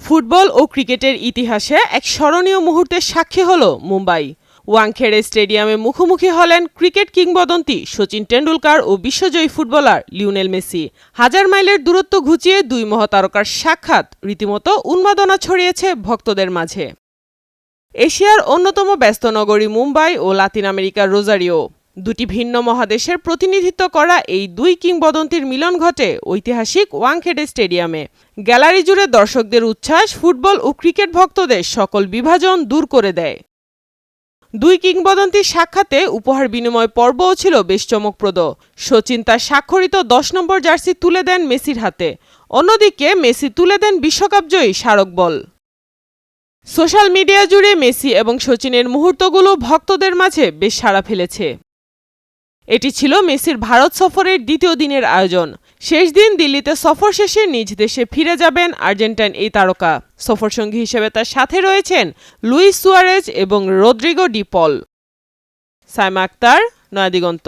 Football ও ক্রিকেটের ইতিহাসে এক স্মরণীয় মুহূর্তের সাক্ষী হল মুম্বাই। ওয়াংখেড়ে স্টেডিয়ামে মুখোমুখি হলেন ক্রিকেট কিংবদন্তি সচিন টেন্ডুলকার ও বিশ্বজয়ী ফুটবলার লিওনেল মেসি। হাজার মাইলের দূরত্ব ঘুচিয়ে দুই মহাতারকার সাক্ষাৎ রীতিমতো উন্মাদনা ছড়িয়েছে ভক্তদের মাঝে। এশিয়ার অন্যতম ব্যস্ত নগরী মুম্বাই ও লাতিন আমেরিকার রোজারিও, দুটি ভিন্ন মহাদেশের প্রতিনিধিত্ব করা এই দুই কিংবদন্তির মিলন ঘটে ঐতিহাসিক ওয়াংখেড়ে স্টেডিয়ামে। গ্যালারি জুড়ে দর্শকদের উচ্ছ্বাস ফুটবল ও ক্রিকেট ভক্তদের সকল বিভাজন দূর করে দেয়। দুই কিংবদন্তির সাক্ষাতে উপহার বিনিময় পর্বও ছিল বেশ চমকপ্রদ। সচিন তার স্বাক্ষরিত ১০ নম্বর জার্সি তুলে দেন মেসির হাতে, অন্যদিকে মেসি তুলে দেন বিশ্বকাপজয়ী স্মারক বল। সোশ্যাল মিডিয়া জুড়ে মেসি এবং সচিনের মুহূর্তগুলো ভক্তদের মাঝে বেশ সাড়া ফেলেছে। এটি ছিল মেসির ভারত সফরের দ্বিতীয় দিনের আয়োজন। শেষ দিন দিল্লিতে সফর শেষে নিজ দেশে ফিরে যাবেন আর্জেন্টাইন এই তারকা। সফরসঙ্গী হিসেবে তার সাথে রয়েছেন লুইস সুয়ারেজ এবং রদ্রিগো ডি পল। সাইমা আক্তার, নয়াদিগন্ত।